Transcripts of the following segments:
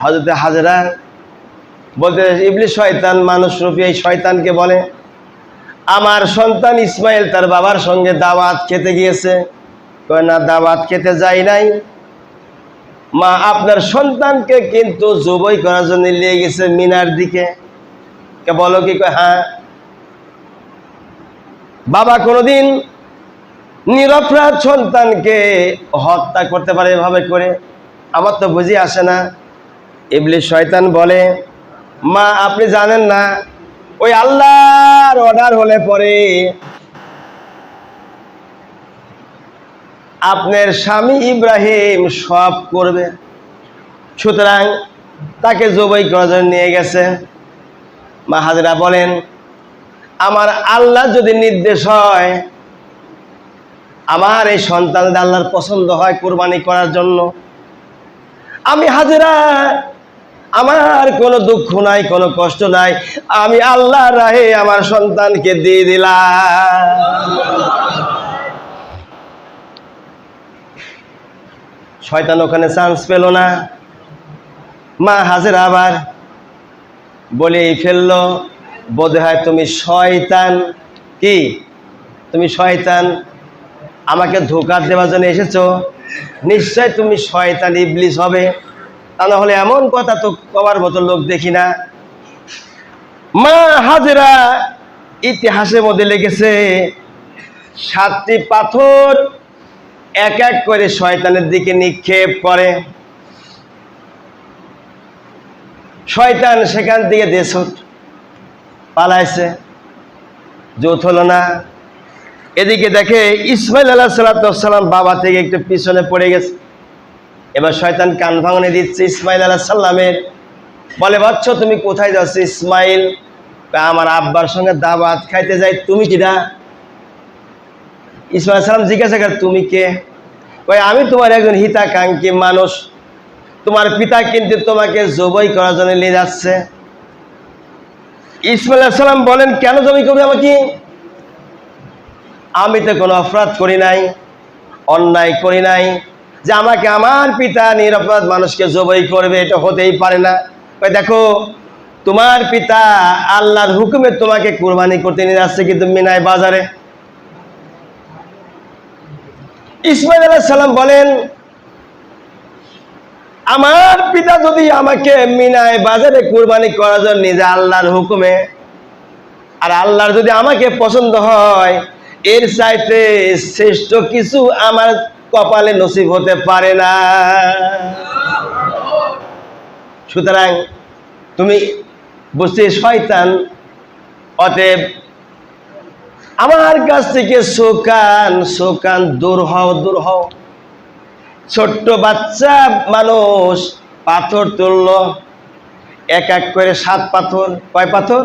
হযরতে হাজেরা বলতে ইবলিস শয়তান মানুষরূপী এই শয়তানকে বলে, আমার সন্তান ইসমাইল তার বাবার সঙ্গে দাওয়াত খেতে গিয়েছে। কয় না, দাওয়াত খেতে যাই নাই মা, আপনার সন্তানকে কিন্তু জবাই করার জন্য নিয়ে গেছে মিনার দিকে। কে বলো কি? কয় হ্যাঁ। বাবা কোনোদিন নিরপরাধ সন্তানকে হত্যা করতে পারে এভাবে করে? আমার তো বুঝি আসে না। ইবলিস শয়তান বলে, মা আপনি জানেন না, ওই আল্লাহর অর্ডার হলে পরে আপনার স্বামী ইব্রাহিম সব করবে, সুতরাং তাকে জবাই করার জন্য নিয়ে গেছে। মা হাজেরা বলেন, আমার আল্লাহ যদি নির্দেশ হয়, আমার এই সন্তান আল্লাহর পছন্দ হয় কুরবানি করার জন্য, আমি হাজেরা, আমার কোনো দুঃখ নাই, কোনো কষ্ট নাই, আমি আল্লাহর রাহে আমার সন্তানকে দিয়ে দিলাম। শয়তান ওখানে চান্স পেল না। মা হাজেরা আবার বলেই ফেললো, বোধহয় তুমি শয়তান। কি? তুমি শয়তান, আমাকে ধোঁকা দেওয়ার জন্য এসেছো, নিশ্চয় তুমি শয়তান ইবলিস হবে, তা না হলে এমন কথা তো কবার মতো লোক দেখি না। মা হাজেরা ইতিহাসের মধ্যে লেগেছে 7টি পাথর এক এক করে শয়তানের দিকে নিক্ষেপ করে। শয়তান সেখান থেকে দেশট পালাইছে, জোত হলো না। এদিকে দেখে ইসমাইল আলাইহিস সালাম বাবা থেকে একটু পিছনে পড়ে গেছে। এবার শয়তান কান ভাঙনে দিচ্ছে ইসমাইল আলাইহিস সালামের, বলে, বাচ্চ তুমি কোথায় যাচ্ছ? ইসমাইল, আমার আব্বার সঙ্গে দাওয়াত খাইতে যাই। তুমি কিরা? ইসমাইল আলাইহিস সালাম জিজ্ঞাসা করে, তুমি কে? কয়, আমি তোমার একজন হিতাকাঙ্ক্ষী মানুষ, তোমার পিতা কিন্তু তোমাকে জবাই করার জন্য নিয়ে যাচ্ছে। ইসমাইল আলাইহিস সালাম বলেন, কেন জবাই করবে আমাকে? আমি তো কোনো অপরাধ করি নাই, অন্যায় করি নাই, যে আমাকে আমার পিতা নিরপরাধ মানুষকে জবাই করবে, এটা হতেই পারে না। দেখো, তোমার পিতা আল্লাহর হুকুমে তোমাকে কুরবানি করতে নিয়ে যাচ্ছে, কিন্তু মিনায় বাজারে। ইসমাইল আলাইহিস সালাম বলেন, আমার পিতা যদি আমাকে মিনায় বাজারে কুরবানি করার জন্য নিয়ে যায় আল্লাহর হুকুমে, আর আল্লাহর যদি আমাকে পছন্দ হয়, এর চাইতে শ্রেষ্ঠ কিছু আমার কপালে নসিব হতে পারে না। সুতরাং তুমি বুঝতে শয়তান, অতএব আমার কাছ থেকে সোকান দূর হও, দূর হও। ছোট্ট বাচ্চা মানুষ পাথর তুললো, এক এক করে 7 পাথর। কয় পাথর?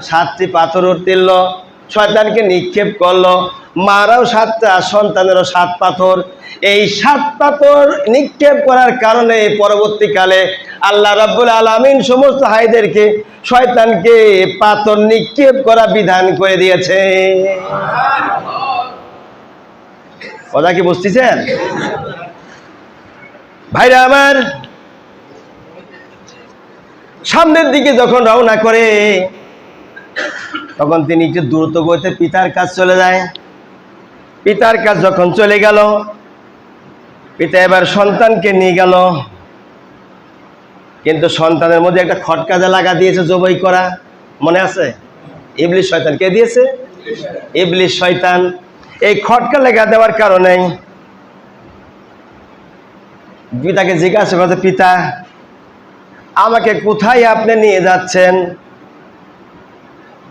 7টি পাথর তুলল, শয়তানকে নিক্ষেপ করলো। মারাও 7টা, সন্তানেরও 7 পাথর। এই 7 পাথর নিক্ষেপ করার কারণে পরবর্তীকালে আল্লাহ রাব্বুল আলামিন সমস্ত হাইদেরকে শয়তানকে পাথর নিক্ষেপ করা বিধান করে দিয়েছে। কথা কি বুঝতেছেন ভাইরা আমার? সামনের দিকে যখন রওনা করে, তখন তিনি একটু দ্রুত গতিতে পিতার কাছ চলে যায়। পিতার কাছ যখন চলে গেল, পিতা এবার সন্তানকে নিয়ে গেল, কিন্তু সন্তানের মধ্যে একটা খটকা লাগা দিয়েছে জবাই করা, মনে আছে? ইবলিস শয়তান কে দিয়েছে? ইবলিস শয়তান। এই খটকা লাগা দেওয়ার কারণে পিতাকে জিজ্ঞাসা করছে, পিতা আমাকে কোথায় আপনি নিয়ে যাচ্ছেন?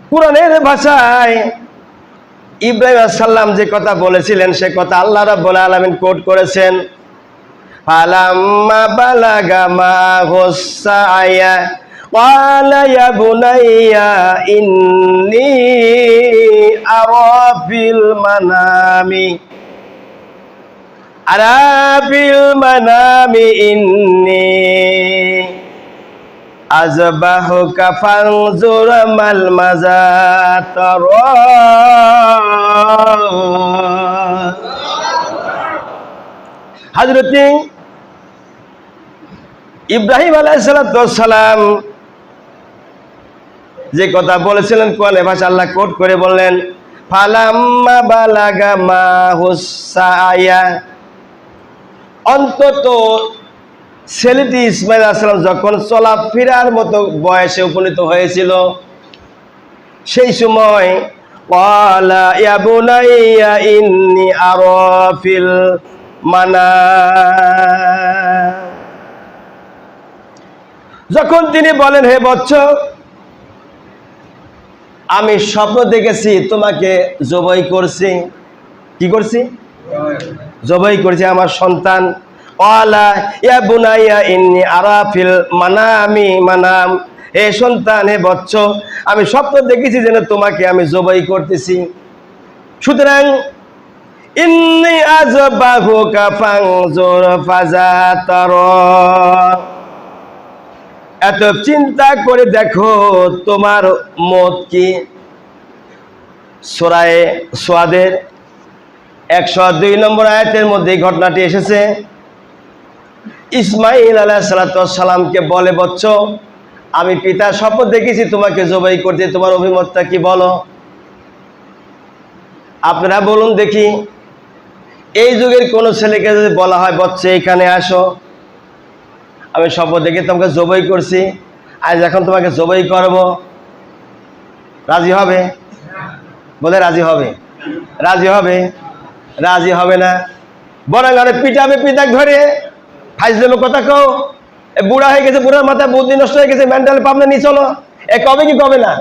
কুরআনের ভাষায় ইব্রাহিম আলাইহিস সালাম যে কথা বলেছিলেন, সে কথা আল্লাহ রাব্বুল আলামিন কোট করেছেন, ফালাম্মা বালাগা মাহুস সায়া ক্বালা ইয়া বুনাইয়া ইন্নী আরা ফিল মানামি ইন্নী আযবাহুকা ফানজুর মাল মাজা তারা। হযরত ইব্রাহিম আলাইহিসসালাম যে কথা বলেছিলেন কোরআনে ভাষা আল্লাহ কোট করে বললেন, ফালাম্মা বালাগা মাহুস সায়া, অন্তত ছেলেটি ইসমাইল আলাইহিস সালাম যখন চলাফেরার মতো বয়সে উপনীত হয়েছিল, সেই সময় ক্বালা ইয়া বুনাইয়া ইন্নী আরা ফিল মানাম, যখন তিনি বলেন, হে বৎস, আমি স্বপ্ন দেখেছি তোমাকে জবাই করছি। কি করছি? জবাই করছি আমার সন্তান। ক্বালা ইয়া বুনাইয়া ইন্নী আরা ফিল মানাম, হে সন্তান, হে বৎস, আমি স্বপ্ন দেখেছি যেন তোমাকে আমি জবাই করতেছি। সুতরাং ইন্নী আযবাহুকা ফানজুর ফাযা তারা, এত চিন্তা করে দেখো তোমার মত কি। সূরা সাদের 102 নম্বর আয়াতের মধ্যে এই ঘটনাটি এসেছে। ইসমাইল আলাইহিসসালামকে বলে, বৎস, আমি পিতা স্বপ্ন দেখেছি তোমাকে জবাই করতে, তোমার অভিমতটা কি বলো? আপনারা বলুন দেখি, এই যুগের কোন ছেলেকে যদি বলা হয়, বৎস এখানে আসো, আমি স্বপ্ন দেখে তোমাকে জবাই করছি, আজ এখন তোমাকে জবাই করব, রাজি হবে? বলে রাজি হবে? রাজি হবে? রাজি হবে না। বরং আরে পিটাবে, পিতাক ধরে ফাইজলেমে কথা কও, বুড়া হয়ে গেছে, বুড়ার মাথায় বুদ্ধি নষ্ট হয়ে গেছে, মেন্টাল প্রবলেম নিয়ে চলো, এ কবে কি কবে না?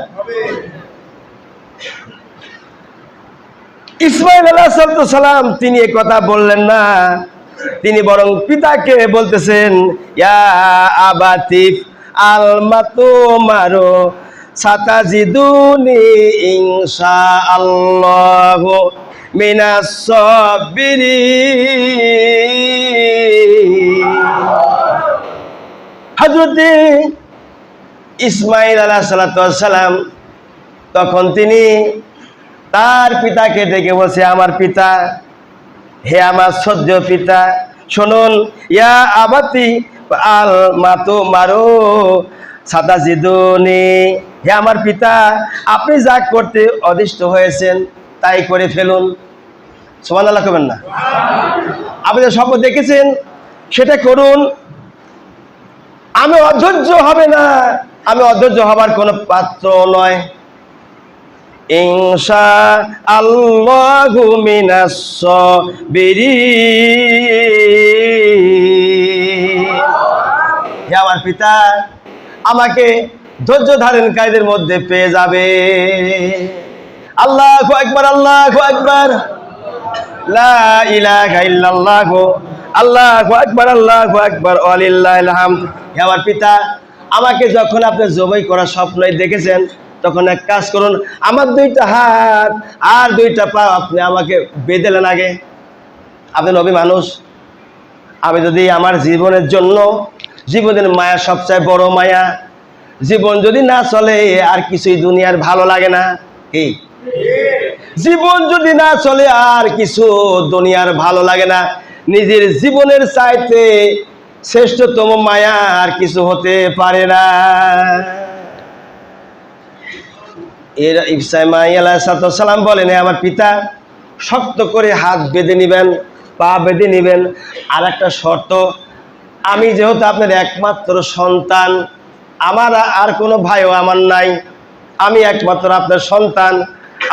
ইসমাইল আলাইহিস সালাম তিনি এই কথা বললেন না, তিনি বরং পিতাকে বলতেছেন, ইয়া আবাতিফ আল মাতুমারু সাতাজিদুনি ইনশাআল্লাহু মিনাস সাবিরিন। হযরত ইসমাইল আলাইহিস সালাম তখন তিনি তার পিতাকে ডেকে বলছে, আমার পিতা, হে আমার সদ্য পিতা, শুনুন, ইয়া আবাতি আল মাতুমারু সাতাজিদুনি, হে আমার পিতা, আপনি যা করতে অদিষ্ট হয়েছেন তাই করে ফেলুন। সুবহানাল্লাহ করবেন না? আপনি যে স্বপ্ন দেখেছেন সেটা করুন, আমি অধৈর্য হবে না, আমি অধৈর্য হবার কোনো পাত্র নয়। ইনশাআল্লাহু মিনাস সাবিরিন, হে আমার পিতা, আমাকে ধৈর্য ধারণকারীদের মধ্যে পেয়ে যাবে। আল্লাহু আকবার, আল্লাহু আকবার, লা ইলাহা ইল্লাল্লাহ, আল্লাহু আকবার, আল্লাহু আকবার, ওয়ালিল্লাহিল হামদ। হে আমার পিতা, আমাকে যখন আপনি জবাই করার স্বপ্নই দেখেছেন, তখন এক কাজ করুন, আমার দুইটা হাত আর দুইটা পা আপনি আমাকে বেঁধে দেন আগে। আপনি নবী মানুষ, আমি যদি আমার জীবনের জন্য, জীবনের মায়া সবচেয়ে বড় মায়া, জীবন যদি না চলে আর কিছুই দুনিয়ার ভালো লাগে না। কি জীবন যদি না চলে আর কিছু দুনিয়ার ভালো লাগে না। নিজের জীবনের চাইতে শ্রেষ্ঠতম মায়া আর কিছু হতে পারে না। এর ইসমাইল আলাইহিস সালাম বলেন, আমার পিতা, শক্ত করে হাত বেঁধে নিবেন, পা বেঁধে নিবেন। আর একটা শর্ত, আমি যেহেতু আপনার একমাত্র সন্তান, আমার আর কোনো ভাইও আমার নাই, আমি একমাত্র আপনার সন্তান,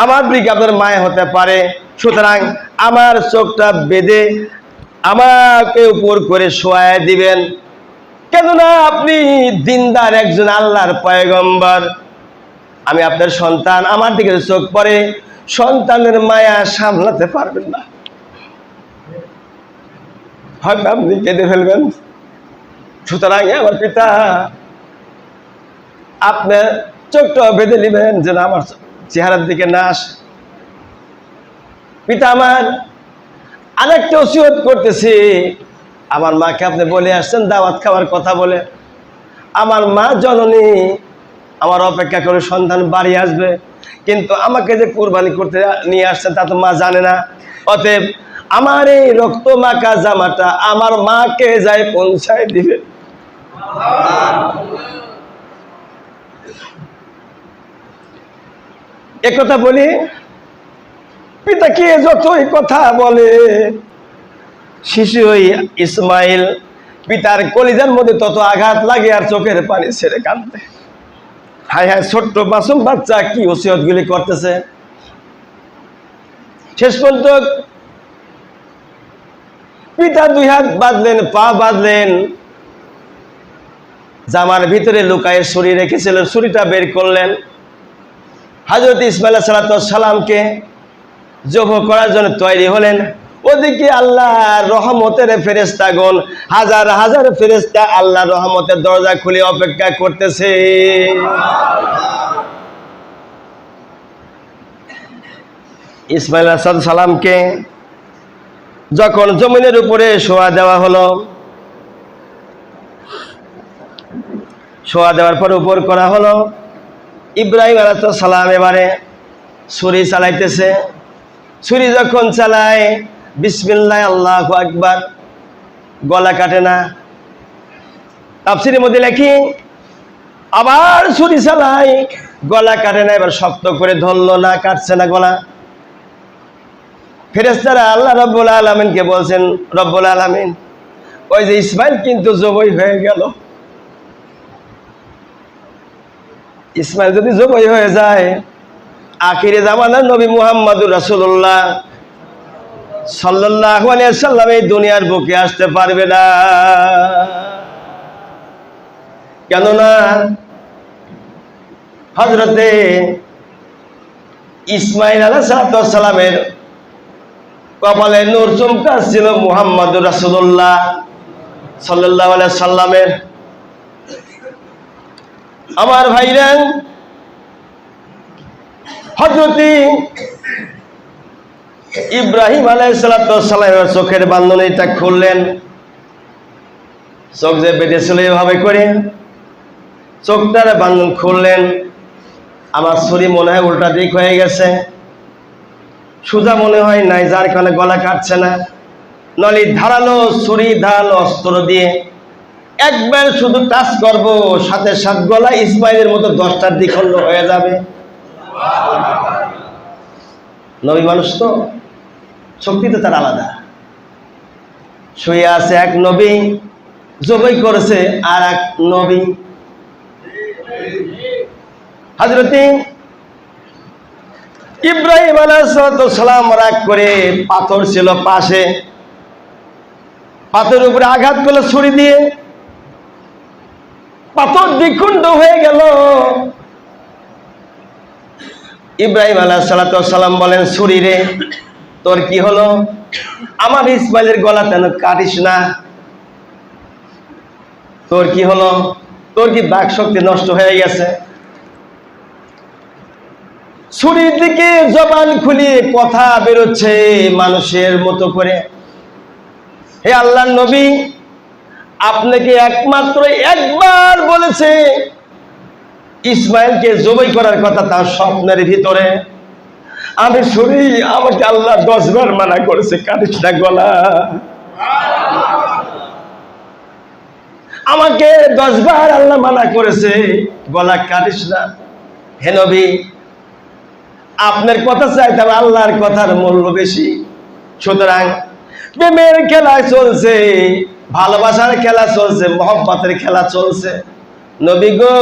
আমার দিকে আপনার মায়া হতে পারে, সুতরাং আমার চোখটা বেঁধে আমাকে উপর করে শোয়ায় দিবেন। কেননা আপনি দিনদার একজন আল্লাহর পয়গম্বর, আমি আপনার সন্তান, আমার দিকে চোখ পড়ে, সন্তানের মায়া সামলাতে পারবেন না, হয়তো আপনি কেঁদে ফেলবেন। সুতরাং আমার পিতা, আপনার চোখটা বেঁধে নেবেন যেন আমার চেহারার দিকে না আসে। পিতা আমার আরেকটা ওসিয়ত করতেছি, আমার মাকে আপনি বলে আসছেন দাওয়াত খাওয়ার কথা বলে, আমার মা জননী আমার অপেক্ষা করে সন্তান বাড়ি আসবে, কিন্তু আমাকে যে কুরবানি করতে নিয়ে আসছেন তা তো মা জানে না। অতএব আমার এই রক্ত মাখা জামাটা আমার মাকে যায় পৌঁছায় দিবে। একথা বলি, পিতাকে যতই কথা বলে শিশু ওই ইসমাইল পিতার কলিজার মধ্যে তত আঘাত লাগে আর চোখের পানি ছেড়ে কাঁদতে। হায় হায়, ছোট্ট মাসুম বাচ্চা কি ওসিয়ত গুলি করতেছে। শেষ পর্যন্ত পিতা দুই হাত বাঁধলেন, পা বাঁধলেন, জামার ভিতরে লুকায়ে ছুরি রেখেছিলেন, ছুরিটা বের করলেন। হযরত ইসমাইল আলাইহিস সালামকে জবাহ করার জন্য তৈরি হলেন। ওদিকে আল্লাহর রহমতের ফেরেশতাগণ, হাজার হাজার ফেরেশতা আল্লাহর রহমতের দরজা খুলে অপেক্ষা করতেছে। ইসমাইল আলাইহিস সালামকে যখন জমিনের উপরে শোয়া দেওয়া হলো, শোয়া দেওয়ার পর উপর করা হলো, ইব্রাহিম আলাইহিস সালাম এবারে ছুরি চালাইতেছে। ছুরি যখন চালায়, বিসমিল্লাহ আল্লাহু আকবার, গলা কাটে না। তাফসীরের মধ্যে লেখি আবার ছুরি চালায়, গলা কাটে না, এবার শক্ত করে ধরলো না, কাটছে না গলা। ফেরেশতারা আল্লাহ রাব্বুল আলামিনকে বলছেন, রব্বুল আলামিন ওই যে ইসমাইল কিন্তু জবাই হয়ে গেল। ইসমাইল যদি জবাই হয়ে যায়, আখিরে জামানার নবী মুহাম্মদুর রাসূলুল্লাহ সাল্লাল্লাহু আলাইহি ওয়াসাল্লাম এই দুনিয়ার বুকে আসতে পারবে না। কেননা হযরতে ইসমাইল আলাইহিস সালামের কপালে নূর চমকাচ্ছিল মুহাম্মদুর রাসূলুল্লাহ সাল্লাল্লাহু আলাইহি ওয়াসাল্লামের। আমার ভাইরা, হযরতে ইব্রাহিম আলাইহিস সালামের চোখের বাঁধনিটা খুললেন। চোখ যে বেঁধেছিল এভাবে করে চোখটার বাঁধন খুললেন। আমার ছুরি মনে হয় উল্টা দিক হয়ে গেছে, সোজা মনে হয় নাই, যার কারণে গলা কাটছে না। নলি ধারালো ছুরি, ধারালো অস্ত্র দিয়ে একবার শুধু টাচ করবো, সাথে সাথে গলা ইসমাইলের মতো 10টা দ্বিখণ্ড হয়ে যাবে। নবী মানুষ তো, শক্তি তো তার আলাদা। শুয়ে আছে এক নবী, জবাই করেছে আর এক নবী। হযরতে ইব্রাহিম আলাইহিস সালাম রাগ করে, পাথর ছিল পাশে, পাথরের উপরে আঘাত করলো ছুরি দিয়ে, পাথর দ্বিখণ্ড হয়ে গেল। ইব্রাহিম আলাইহিস সালাম বলেন, ছুরি রে তোর কি হলো? আমার ইসমাইলের গলা কেন কাটিস না? তোর কি হলো? তোর কি বাক শক্তি নষ্ট হয়ে গেছে? ছুরির দিকে জবান খুলিয়ে কথা বেরোচ্ছে মানুষের মতো করে। হে আল্লাহর নবী, আপনাকে একমাত্র একবার বলেছে ইসমাইলকে জবাই করার কথা তার স্বপ্নের ভিতরে। আমি শুনি আমাকে আল্লাহ 10 বার মানা করেছে, কাটিস না গলা। আমাকে 10 বার আল্লাহ মানা করেছে, গলা কাটিস না। হে নবী, আপনার কথা চাইতে হবে, আল্লাহর কথার মূল্য বেশি। সুতরাং প্রেমের খেলা চলছে, ভালোবাসার খেলা চলছে, মহব্বতের খেলা চলছে। নবী গো,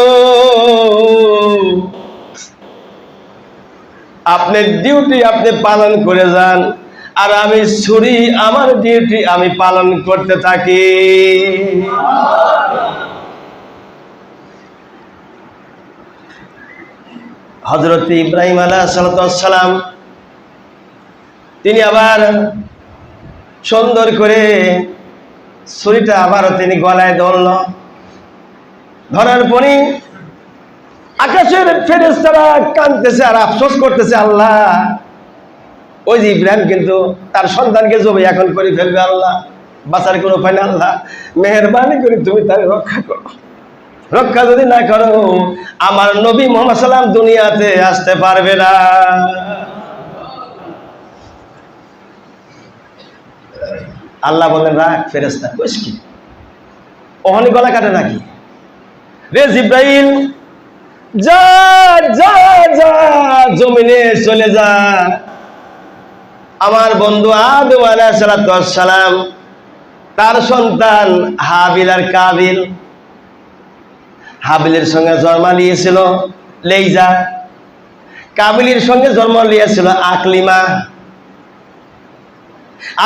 আপনার ডিউটি আপনি পালন করে যান, আর আমি ছুরি, আমার ডিউটি আমি পালন করতে থাকি। হযরত ইব্রাহিম আলাইহিস সালাম তিনি আবার সুন্দর করে ছুরিটা আবার তিনি গলায় ধরল। ধরার পরে আকাশের ফেরেশতারা কাঁদতেছে আর আফসোস করতেছে, আল্লাহ ওই যে ইব্রাহিম কিন্তু তার সন্তানকে জবাই এখন করে ফেলবে, আল্লাহ বাঁচার কোনো উপায় না, আল্লাহ মেহেরবানি করে তুমি তাকে রক্ষা করো। রক্ষা যদি না করো, আমার নবী মুহাম্মদ সাল্লাল্লাহু আলাইহি ওয়াসাল্লাম দুনিয়াতে আসতে পারবে না। আল্লাহ বলেন, রাখ ফেরেশতা, কইস কি ওখানে গলা কাটে নাকি? রে জিব্রাইল, যা যা যা জমিনে চলে যা, আমার বন্ধু আদম আলাইহিস সালাম তার সন্তান হাবিল আর কাবিল, হাবিলের সঙ্গে জন্ম নিয়েছিল লেইজা, কাবিলের সঙ্গে জন্ম নিয়েছিল আকলিমা।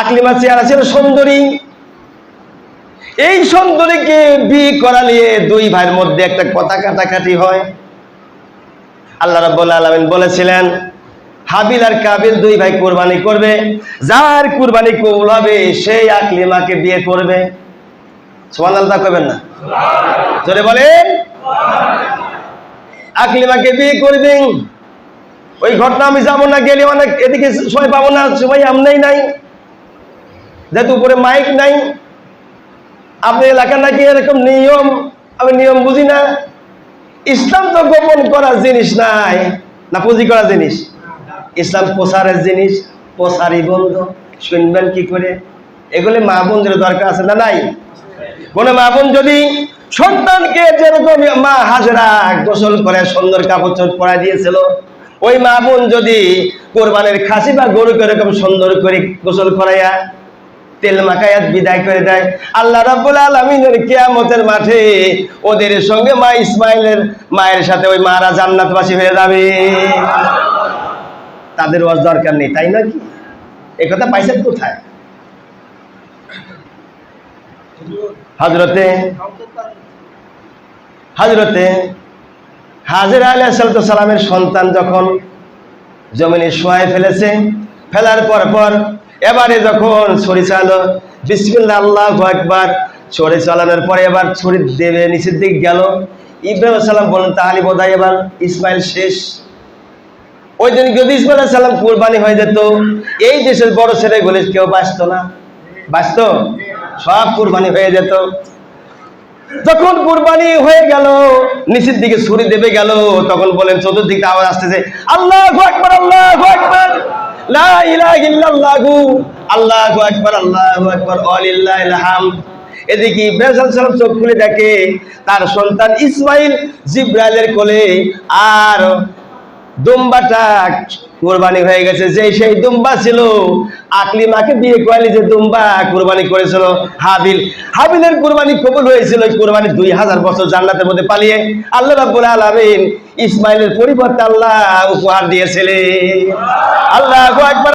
আকলিমা চেহারা ছিল সুন্দরী। এই সুন্দরীকে বিয়ে করা নিয়ে দুই ভাইয়ের মধ্যে একটা কথা কাটাকাটি হয়। আল্লাহ রাব্বুল আলামিন বলেছিলেন হাবিল আর কাবিল দুই ভাই কুরবানি করবে, যার কুরবানি কবুল হবে সেই আকলিমাকে বিয়ে করবে। সুবহানাল্লাহ কইবেন না? জোরে বলেন। আকলিমাকে বিয়ে করবেন। ওই ঘটনা আমি যাবো না, গেলে অনেক এদিকে সময় পাবো না, সময় আমনেই নাই, যেহেতু উপরে মাইক নাই। আপনার এলাকা নাকি এরকম নিয়ম, আমি নিয়ম বুঝি না। ইসলাম তো গোপন করার জিনিস নাই, না পুঁজি করার জিনিস। ইসলাম প্রচারের জিনিস, প্রচারই বন্ধ, শুনবেন কি করে? এগুলি মা বোনদের দরকার আছে না নাই? কোন মা বোন যদি সন্তানকে যেরকম মা হাজরা গোসল করে সুন্দর কাপড় চোপড় পরাই দিয়েছিল, ওই মা বোন যদি কোরবানির খাসি বা গরুকে এরকম সুন্দর করে গোসল করাইয়া তেল মাখায়াত বিদায় করে দেয়, আল্লাহ রাব্বুল আলামিনের কিয়ামতের মাঠে ওদের সঙ্গে মা ইসমাইলের মায়ের সাথে ওই মারা জান্নাতবাসী হয়ে যাবে। তাদের ওয়াজ দরকার নেই, তাই না? কি এই কথা পাইছেন কোথায়? হযরতে হাজেরা আলাইহিস সালামের সন্তান যখন জমিনে শোয়াই ফেলেছে, ফেলার পর এবারে যখন ছড়ি চালালো, বিসমিল্লাহ আল্লাহু আকবার, ছড়ি চালানোর পরে এবার ছড়ি দেবে নিচের দিকে গেল। ইব্রাহিম আলাইহিস সালাম বলেন তাহলে বোধহয় এবার ইসমাইল শেষ। ওই দিন যদি ইসমাইল আলাইহিস সালাম কুরবানি হয়ে যেত, এই দেশের বড় ছেলেগুলি কেউ বাঁচত না, বাঁচত? সব কুরবানি হয়ে যেত। যখন কুরবানি হয়ে গেল, নিচের দিকে ছুরি দেবে গেল, তখন বলেন চতুর্দিকে আওয়াজ আসতেছে আল্লাহু আকবার, আল্লাহু আকবার, লা ইলাহা ইল্লাল্লাহু, আল্লাহু আকবার, আল্লাহু আকবার, ওয়ালিল্লাহিল হামদ। এদিকে ইব্রাহিম আলাইহিস সালাম চোখ খুলে দেখে তার সন্তান ইসমাইল জিব্রাইলের কোলে, আর দুম্বাটা কুরবানি হয়ে গেছে। যে সেই দুম্বা ছিল আকলিমাকে বিয়ে করালি, যে দুম্বা কুরবানি করেছিল হাবিল, হাবিলের কুরবানি কবুল হয়েছিল। কুরবানি 2000 বছর জান্নাতের মধ্যে পালিয়ে আল্লাহ রাব্বুল আলামিন ইসমাইলের পরিবর্তে আল্লাহ উপহার দিয়েছিলেন। আল্লাহু আকবার।